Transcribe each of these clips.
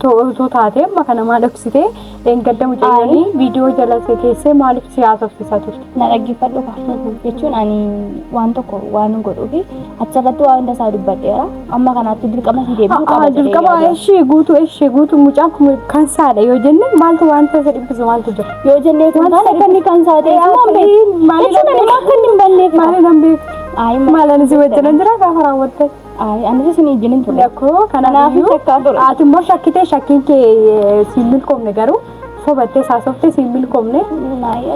to taate amma kana maal ibsite gadda mucayyanii viidiyoo jalatti keessee maal ibsi haasofsiisaa turte na dhaggeeffadhu jechuun ani waan tokko waan godhuufi achirratti waan hunda isaa dubbadheera amma kanaatti dirqama si deebi'u qaba dirqama ishee guutuu mucaan kan saadha yoo jenne maaltu wanta isa dhibbisu maaltu jira yoo jennee waan akka inni kan saadee maal si wajjin jira gaafa raawwatte ani isin ijinin ture yakko kanaaf ati immoo shakkitee shakkiin kee siin milkoomne garuu sobattee saasoftee siin milkoomne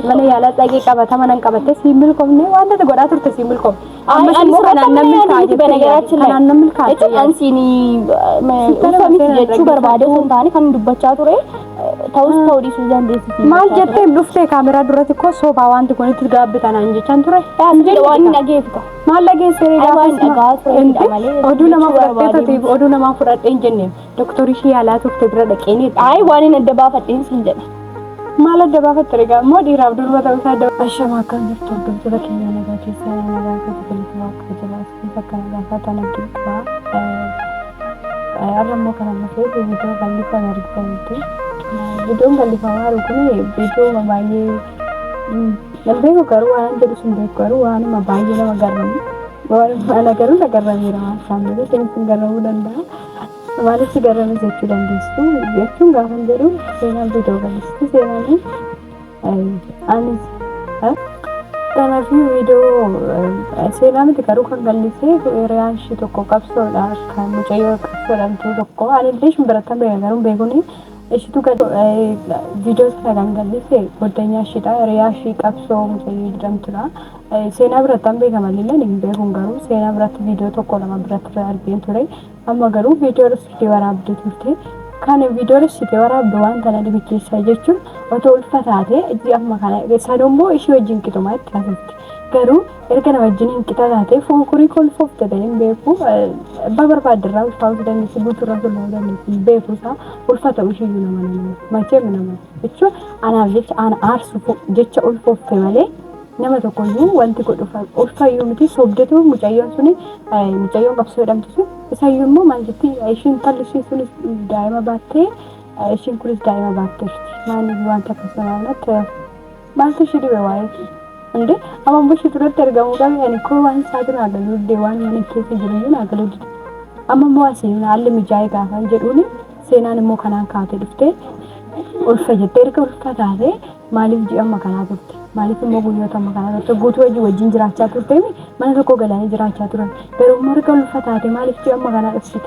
mana yaalaa dhaqee qabatama nan qabattee siin milkoomne waan ta'e godhaa turte siin milkoomne amma immoo kanaan namni kanaan namni kaatee ansiini jechuu barbaade sun taane kan dubbachaa ture ta'us ta'uu dhiisuu dandeessisi maal jettee dhuftee kaameraa duratti ko sobaa wanti kun itti gaabbitanaan jechaan ture waan dhageeffata maal dhageessee oduu nama fudhadhee hin jenne doktorii ishee yaalaa turte bira dhaqeen waan hin adda baafadheen siin jedhe maal adda baafatte regaa immoo dhiiraaf durba ta'uu isaa adda ashama akkan jirtu hordoftoota keenya nagaa keessaa nagaa keessatti akka jiraatu akka gaafatan abdii arra immoo kana mafee viidiyoo bal'ifame argitanitti viidiyoon bal'ifamaa jiru kun viidiyoo baay'ee Nambeeko garuu waan jedhu sun beeku garuu waanuma baay'ee nama garramu. Waan garuu na garrameera waan saamee sun garramuu danda'a. Maaliif si garrame jechuu dandeessu jechuun gaafa jedhu seenaan viidiyoo galchiti seenaan anis kanaaf viidiyoo seenaa miti garuu kan galchise hiriyaan ishee tokko qabsoodha kan mucayyoo qabsoodhaan tokko ani illee shumbirattan beeka garuu beekuni Ishitu kan video sana galchise godanya shida hiriyaa ishee qabsoo mucayyoo jedhamtudha. Seenaa biratti beekama illee hin beekun garuu seenaa biratti video tokko lama biratti argeen ture. Amma garuu video irratti waraabdee turte. Kan video irratti waraabdu waan kana dibicheessaa jechuun otoo ulfaataate amma kana sadommoo ishee wajjin qixuma itti haasofti. Garuu erga nama wajjin hin qixataate fuukurii kolfofte ta'een beeku barbaaddirraa ulfaatu dandeessi guuturraa suluu dandeessi beekuusaa ulfata ishiyyuu nama machee nama jechuun anaaf jecha ana aarsu jecha ulfofte malee nama tokkoyyuu wanti godhu ulfayyuu miti sobdetu mucayyoon suni mucayyoon qabsoo jedhamtu sun isayyuu immoo maal jetti ishiin talli ishee sunis daa'ima baattee ishiin kunis daa'ima baatteerti maaliif wanta akkasuma maaltu ishee dhibe waa'ee Ande, amma bushi turatti argamu qabi ani ko waan saatu na galu deewwan mana keessa jiru na galu. Amma mo'asi na alle mijaay gaafa jedhuuni seenaan immoo kanaan kaatee dhufte ulfa jettee erga ulfa taate maaliif ji amma kanaa turte maaliif immoo guyyoota amma kanaa turte guutuu wajjin jiraachaa turte mana tokko galanii jiraachaa turan garuu immoo erga ulfa taate maaliif ji amma kanaa dhufte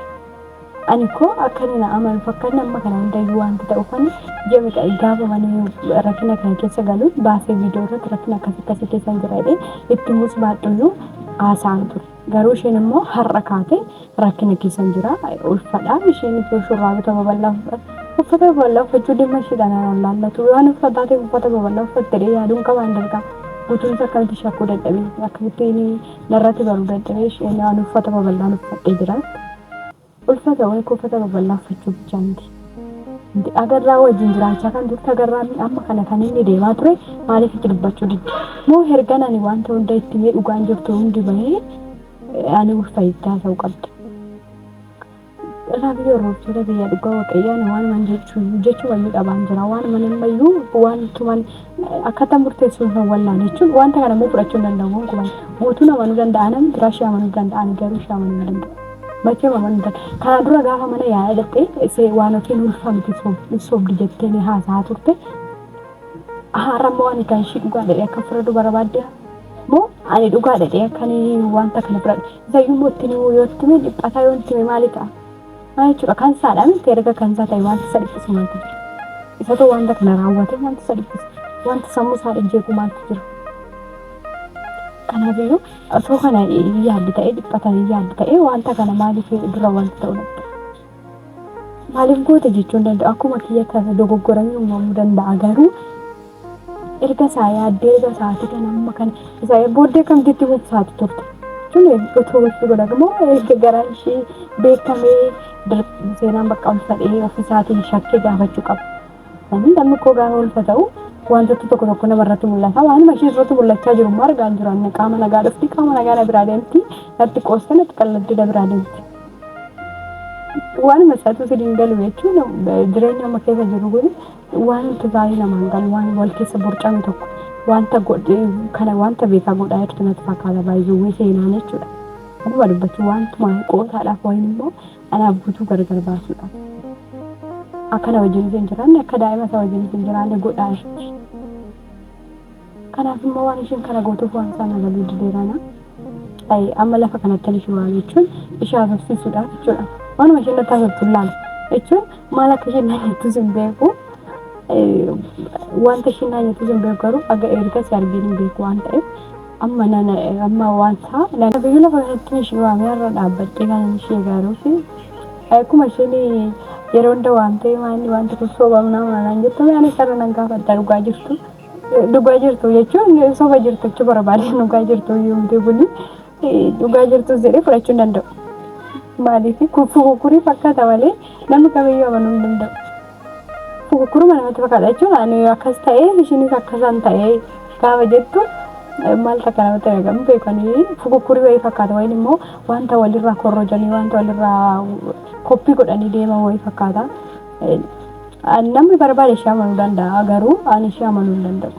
ani ko akkanina amal fakkan amma kana hundayyuu wanti ta'u kan jeemita gaafa manii rakkina kan keessa galu baasee viidiyoo irratti rakkina akkasii keessa jiraadhe itti mus baadhuyyuu haasaan ture garuu isheen immoo har'a kaate rakkina keessa jira ulfadhaa isheen shurraabota babal'aa uffata babal'aa uffachuu dhimma isheedhaan laallatu waan uffataate uffata babal'aa uffattee yaaduun qabaan dargaa guutuun akkamitti shakkuu dadhabee akkamitti narratti baruu dadhabee isheen waan uffata babal'aan uffattee jira. Ulfata waan uffata babal'aa uffachuu bicha miti. Agarraa wajjin jiraachaa kan turte agarraa amma kana kan inni deemaa ture maaliif itti dubbachuu didde moo hergan ani wanta hunda itti mee dhugaan jirtu hundi bahee ani ulfaayittaa ta'uu qabda. Irraa biyya Oromoota biyya dhugaa waaqayyaan waan man jechuu wayii qabaan jira waan man ammayyuu waan tuman akkaataa murteessuu hin wallaan jechuun wanta kana immoo fudhachuu hin danda'u kun guutuu namanuu danda'an biraashii amanuu danda'an garuu ishee amanuu hin danda'u. Macam mana kana dura gaafa mana yaa dhatte se waan ofiin ulfaamti sobdi jettee ni haasaa turte har'ammoo ani kan ishii dhugaa dhadhee akka fira dubara baadiyyaa moo ani dhugaa dhadhee akka ni wanta kana fira isayyuu mootti ni yoo itti mee dhiphataa yoo itti mee maali ta'a maa jechuudha kan saadhaa miti erga kan isaa ta'e wanta isa dhiphisu maaltu jira isa ta'u wanta kana raawwate wanta isa dhiphisu wanta sammuu isaa dhijjeeku maaltu jira. Kanaafuu osoo kana yaaddi ta'ee dhiphatanii yaaddi ta'ee wanta kana maaliif dura wanta ta'uu danda'a. Maaliif goota jechuun danda'u akkuma kiyya kana dogoggoramee uumamuu danda'a garuu erga isaa yaaddee erga isaatii kana amma kana isaa booddee kamtitti mufsaati turte. Jechuun otoo walitti godhagamoo erga garaa ishee beekamee seenaan bakka ulfadhee ofisaatiin shakkee gaafachuu qaba. Namni koo gaafa ulfa ta'u wantoota tokko namarratti mul'ata waan mashii irratti mul'achaa jiru immoo argaa jiran qaama nagaa dhufti qaama nagaa na biraa deemti natti qoostanii itti qalladdi na biraa deemti waan masatu sidin galu jechuun jireenya amma keessa jiru kun waan tuzaarii namaan galu waan wal keessa borcame tokko wanta godhe kana wanta beekaa godhaa jirtu natti fakkaata baay'ee seenaan jechuudha. Akkuma dubbachuu wantuma qoosaadhaaf wayin immoo anaaf guutuu gargar baasuudha. Akkana wajjin hin jiraanne akka daa'ima isaa wajjin hin jiraanne godhaa jirti. Kanaaf immoo waan isheen kana gootuuf waan isaan agaluu dideeraana. Amma lafa kanatti ishee waan jechuun ishee haasofsiisuudhaaf jechuudha. Waanuma isheen natti haasoftu ilaala jechuun maal akka isheen nyaattus hin beeku. Wanta isheen nyaattus hin beeku garuu aga erga si arginu hin beeku waan ta'eef amma wanta biyya lafa kanatti ishee waamee irra dhaabbattee kan ishee gaaruu fi akkuma isheen yeroo hunda waan ta'e wanta kun soobamnaa maalaan jettu ani sarara nan gaafadha dhugaa jirtu jechuun soba jirtu jechuu barbaade dhugaa jirtu yoomtee buni dhugaa jirtu jedhee fudhachuu hin danda'u. Maaliif fukukurii fakkaata malee namni kamiyyuu amanuu hin danda'u. Fukukuruma namatti fakkaata jechuun ani akkas ta'ee isheenis akkasaan ta'ee gaafa jettu maal takka namatti argamu beekanii fukukurii wayii fakkaata wayin immoo wanta walirraa korrojanii wanta walirraa koppii godhanii deeman wayii fakkaata. Namni barbaade ishee amanuu danda'a garuu ani ishee amanuu hin danda'u.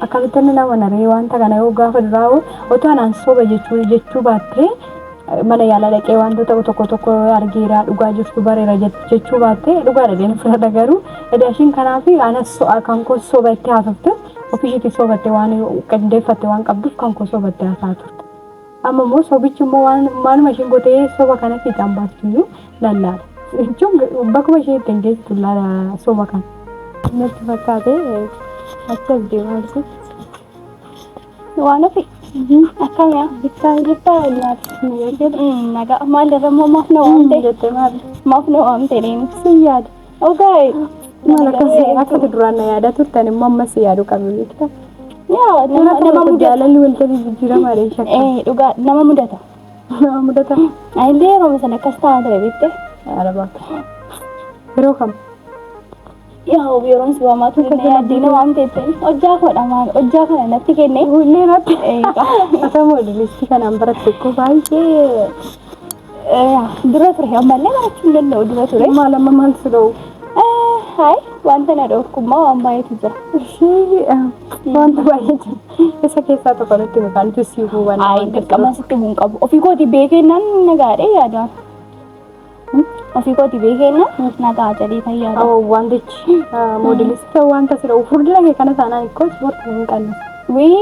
Akkamittiin nama naree wanta kana yoo gaafa duraa otoo anaan soba jechuu baattee mana yaalaa dhaqee wantoota tokko argeera dhugaa jirtu bareera jechuu baattee dhugaa dhadheen fudhata garuu edaashiin kanaaf anas kan koo soba itti haasofte ofiishiitti sobatte waan qindeeffatte waan qabduuf kan koo sobatte haasaa turte. Amma immoo sobichi immoo waanuma isheen gootee soba kana fiixaan baastuyyuu lallaadha. Jechuun bakkuma ishee ittiin geessitu laala soba kana. Natti fakkaate achas deemaa jirti. Waan ofi akkamii bitaa nyaata nagaa maal irra immoo maaf na waamte jettee maaf na waamte deemu si yaada. Ogaa'e maal akkasii duraan na yaada turtan immoo ammas yaaduu qabu jechuudha. Yaa nama mudata jaalalli waltajjii jijjiiramaadha shakka. Dhugaa nama mudata. Nama mudata. Ayillee yeroo sana akkas taa'aa ture bitte. Arabaa. Yeroo kam? Yaa yeroon si waamaa ture yaaddiina waamteetti hojjaa kodha maal hojjaa kana natti kenne. Hullee natti. Akka moodilisti kanaan baratte ko baay'ee dura ture ammallee barachuu hin danda'u dura ture. Maal amma maal si dha'u? Hai wanta na dhorkummaa waan baay'eetu jira. Wanta baay'ee jira. Isa keessaa tokko natti maqaan tussii huban. Ayi dirqama sitti bu'uun qabu. Ofii kooti beekennaan nagaadhee yaadaan. Ofii kooti beekennaan nagaa jedhee fayyaada. Wantichi moodilista wanta si dha'u furdina kee kana taanaan ikkoo ispoortii hin qannesu. Wii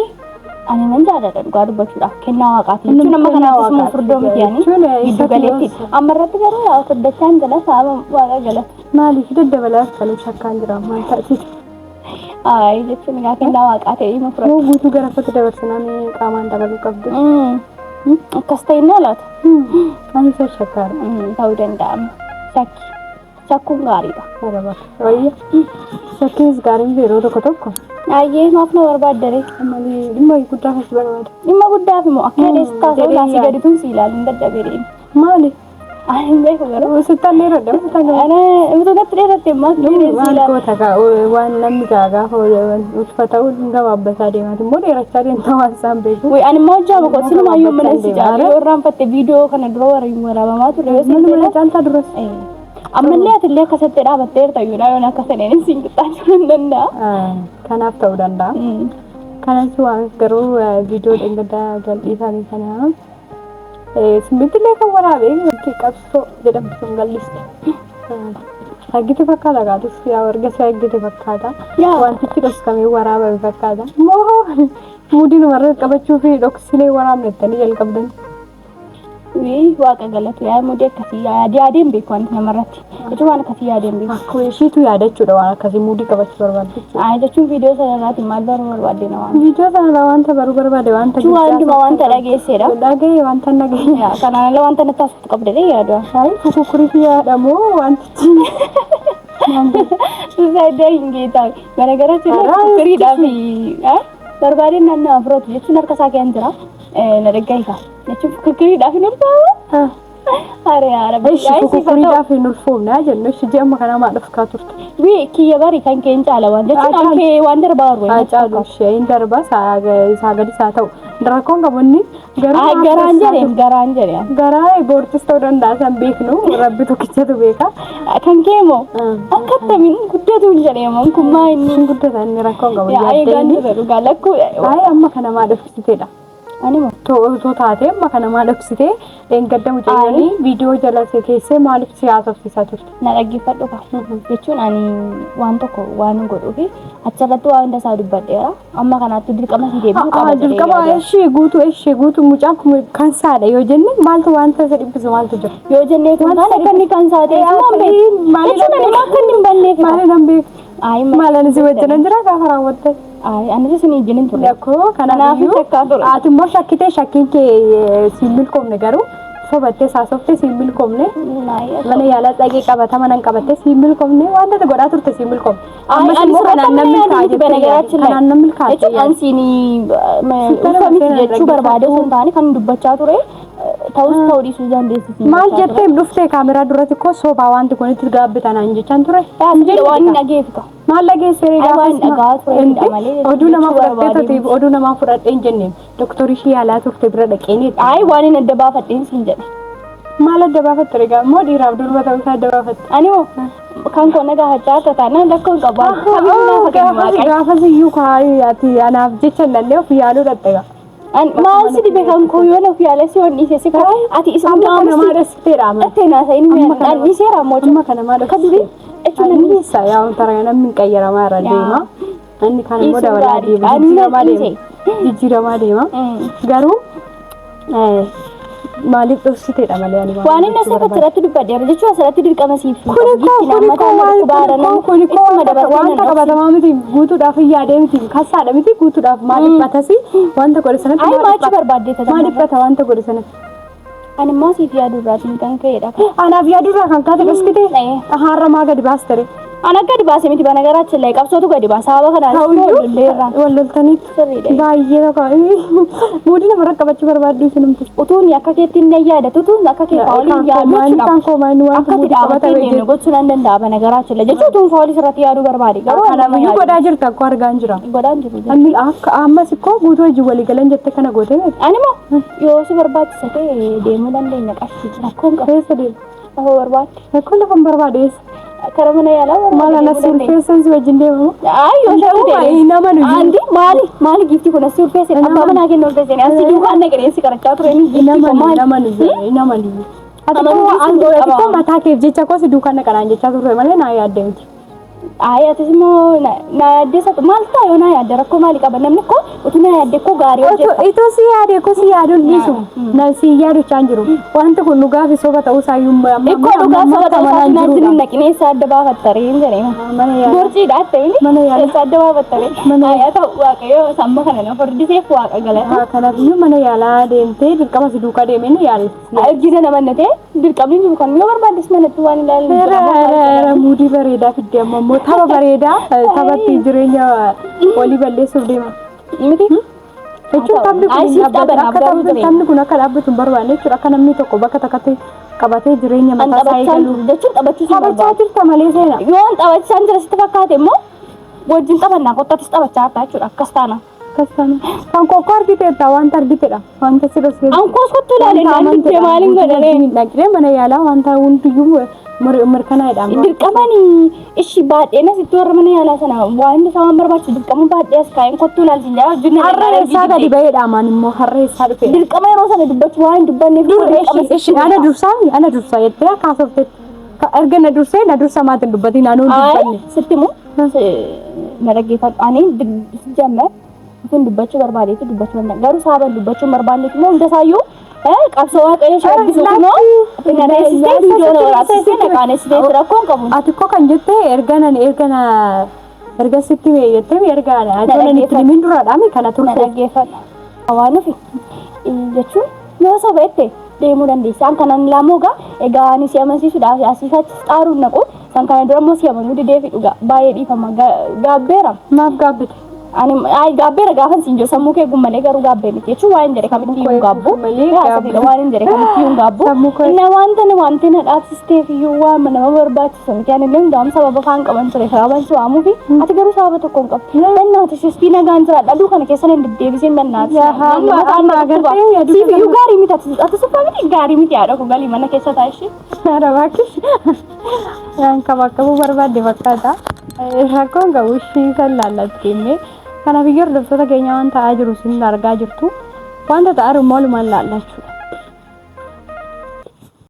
ani nan jaalladha dhugaa dubbachuudhaaf kennaa waaqaati. Jechuun nama kanaafis immoo furdoo miti yaani giddu galeetti. Amma irratti garuu yaa furdachaan jala saaba waaqa galata. Maaliif daddabalaa kalee shakkaan jira maal taasisa? Ayi jechuun egaa kennaa waaqaa ta'ee ima fudhatu. Guutuu gara fotti dabarsinaan qaamaan dabaluu qabdu. Akkas ta'e innaa laata? Ani isa shakkaadha. Ta'uu danda'ama. Shakkuun gaariidha. Arabaa. Wayya. Shakkiinis gaariin yeroo tokko. Ayyee maaf na barbaaddare? Ammalii dhimma guddaaf as barbaada. Dhimma guddaaf immoo akka adeemsa taasisuu laasii gadi tun si ilaaluun dadhabee. Maali? Ani beeku garuu sittaan dheeradha. Ana natti dheeratte immoo waan goota waan namni gaafa uffata gabaabbataa deematu immoo dheerachaa deemta waan isaan beeku. Wayii ani immoo hojjaa boqotu sinumaa yoo mana si caalee yoo irraanfatte viidiyoo kana dura waraabamaa turre yoo si mana caaltaa duras. Ammallee atillee akkasatti dhaabatteerta yoo akka saneen siin qixxaachuu hin danda'a. Kanaaf ta'uu danda'a. Kanas waan garuu viidiyoo dhangadaa jal'iisaanii kana simbitillee kan waraabee qabsoo jedhamtu sun galliste. Haggite fakkaata gaatus yaa warga isaa haggite fakkaata. Wantichi dhoksamee waraabame fakkaata. Moo muudii warra qabachuu fi dhoksinee waraabnettanii jalqabdan. Wii waaqa galatu yaa mudii akkasii yaadeen beeku wanti namarratti. Jechuun waan akkasii yaadeen beeku. Akkuma ishiitu yaadachuudha waan akkasii mudii qabachuu barbaadde. Ayi jechuun viidiyoo sana irraati maal baruu barbaadde na waan. Viidiyoo sana irraa wanta baruu barbaade wanta guddaa. Waantuma wanta dhageessedha. Dhagahee wanta dhagahee. Kanaan ala wanta natti haasoftu qabdee yaadu. Ayi fukukurii yaadamoo wantichi. Suusaayidii hin geetaa. Garagara jira fukuriidhaaf barbaadeen naannoo afurooti jechuun harka isaa keessa jira. Na dhaggeessa. Jechuun fukuriidhaaf hin ulfaa'u. Hare fukuriidhaaf hin ulfoomne jennu ishee amma kana maa dhufkaa turte. Wii kiyya barii kan keen caala waan jechuun akka waan darbaa warreen. Caalu ishee hin darba isaa gadi isaa ta'u rakkoon qabonni garaan jedhee garaa boortis ta'uu danda'a san beeknu rabbi tokkichatu beeka kan keemo akka tamiin guddatu jedheeman kun maa inni guddatan inni rakkoon qabu eegaan jiru galakku amma kana maa dhufsiteedha animo to taate amma kana maa dhufsite gaddamu jedhanii viidiyoo jalatti keessee maaliif siyaasofsiisaa turte na dhaggeeffadhu ka jechuun ani waan tokko waan godhuufi achirratti waan hunda isaa dubbadheera amma kanaatti dirqama si deebi'u qaba dirqama ishee guutuu mucaan kun kan saadha yoo jenne maaltu wanta isa dhibbisu maaltu jira yoo jennee kan inni kan saadhe maalan si wajjin jira gaafa raawwatte ani sini jinin ture akkoo kanaaf ati immoo shakkitee shakkiin kee siin milkoomne garuu sobattee saasoftee siin milkoomne mana yaalaa dhaqee qabata manan qabattee siin milkoomne wanta godhaa turte siin milkoomne ammas immoo kanaan namni kaa'ee kanaan namni kaa'ee an siini jechuu barbaade sun taane kan dubbachaa ture ta'us ta'uu dhiisuu dandeessisi maal jettee dhuftee kaameraa duratti koo sobaa wanti kun itti gaabbitanaan jechaan ture waan dhageeffika maal dhageessee oduu nama fudhattee oduu nama fudhadhee hin jenneen doktorii ishee yaalaa turte bira dhaqeenii waan hin adda baafadheen siin jedhe maal adda baafatte egaa immoo dhiiraaf durba ta'uu isaa adda baafatte ani kan konna gaafachaa tataan rakkoon qabu gaafas iyyuu kaayii ati anaaf jecha lallee of yaaluu dhaqxeega maal si dibe kan koo yoo of yaala si on dhiise si koo ati isa nama dhasiteedha atteenaa sayin mi'aan dhiiseera amma kana maa dhasitee jechuun isaa yaa tara namni qayyaramaa irra deema inni kan immoo dabalaa deema jijjiiramaa deema garuu maaliif dhufsiteedha malee ani waan inni asirratti irratti dubbadheera jechuun asirratti dirqama siif wanta qabatamaa miti guutuudhaaf yaadee miti kasaadha miti guutuudhaaf maaliif batasi wanta godhe sanatti maaliif barbaaddeeta maaliif bata wanta godhe sanatti ani immoo siif yaaduu irraatiin kan ka'edha anaaf yaaduu irraa kan kaate dhuskite harramaa gadi baastere ana gadi baase miti banagaraችን ላይ qabsootu gadi baasa sababa kana walloltanii baay'ee tokko muudii nama rakkabachuu barbaaddu sinumti utuun akka keetti hin yaadatu utuun akka kee faawoliin yaaduu kan koomaan waan akka dhaabate deemnu gochuun an danda'a banagaraችን ላይ jechuun utuun faawolii irratti yaaduu barbaade garuu kanaafuu godhaa jirta akkoo argaan jira godhaan jiru inni akka ammas ikkoo guutuu hojii walii galan jette kana goote animo yoo si barbaachisa ta'e deemuu dandeenya qarshii rakkoon qabeessa deemu barbaade rakkoon lafa barbaadeessa karamana yala mala na surfesan si wajjin deemu ayo shawde nama nu andi mali gifti kuna surfesan amma mana ke no fesen asi ju kan negere si karacha to ni nama ni atako ando atiko mata ke jecha ko si dukan kana jecha to male na yaadde miti ay atismo na yaadde sa malta yo na yaadde rakko mali ka banam ko utuna yaadde ko gaari hojjeta ito si yaade ko si yaadu lisu na si yaadu chanjiru wanta kun nuga fi soba ta'u sayum amma ko nuga soba ta'u na jinin na kine sa adda ba fattare injere mana ya borci da atte mana ya sa adda ba fattare ay ata wa kayo samma kana na fordi se fuwa ka gala kana biyu mana ya la deemte dirqama si duka deemeni yaal ajjina namannate dirqamni jiru kan yoo barbaadis manatti waan ilaalu mudi bareeda fidde amma taba bareeda tabatti jireenya walii balleessuuf deema miti jechuun kun akka dhaabbatu hin barbaanne jechuudha akka namni tokko bakka takkatti qabatee jireenya mataa isaa eegalu jechuun taphachaa jirta malee seena yoo taphachaa jira sitti fakkaate immoo wajjin taphannaa qottatis taphachaa harkaa jechuudha akkas taana kan kokko argiteetta wanta argitedha wanta si dhosee ankoos kottu ilaalee maaliin godhanii dhaqee mana yaalaa wanta hundiyyuu mirkanaa'edha dirqamani ishi baadheena sitti warra mana yaalaa sana waan inni isaan barbaachisu dirqama baadhee as kaa'een kottuu ilaaltiin jaa hojjenne harra isaa gadi ba'eedha maan immoo harra isaa dhufe dirqama yeroo sana dubbachuu waan hin dubbanneef ana dursa jettee kaasofte erga na dursee na dursa maatiin dubbatiin anuu dubbanne sitti immoo na dhaggeeffadhu ani jammer kun dubbachuu barbaadeetu dubbachuu danda'a garuu saaban dubbachuu barbaanneetu immoo hunda isaayyuu qabsoo waaqayyo shabbisuuf immoo naneessitee viidiyoo na waraabsisee naqaaneessitee rakkoon qabu ati koo kan jettee erga sitti jettee erga atoon itti himin duraadhaami kana turte dhaggeeffadha waan nufi jechuun yoo soba jette deemuu dandeessa an kanan laamuugaa egaa ani si amansiisuudhaaf asiifachis xaaruun naqu san kana dura immoo si amanuu didee fi dhugaa baay'ee dhiifama gaabbeera maaf gaabbite ani ay gaabbee gaafa sinjo sammuu kee gummalee garuu gaabbee miti jechuun waan jedhe kamitti iyyuu gaabbu waan jedhe kamitti iyyuu gaabbu inni wanti na dhaabsisteef iyyuu waan nama barbaachisu miti ani illee hundaa'am sababa faan qaban ture sababan si waamuu fi ati garuu sababa tokko hin qabdu bannaati sistii nagaan jira dhadhuu kana keessa nan deddeebiseen bannaati siif iyyuu gaarii miti ati suffaa miti gaarii miti haadha kun galii mana keessa taa'eshi Rabaakish yang kabakabu barbaade fakkaata rakkoon qabu ishii sallaalatti kenne kana biyyoor dabsota keenya waan ta'aa jiru sin argaa jirtu wanta ta'aa rummoo lumaan laallachu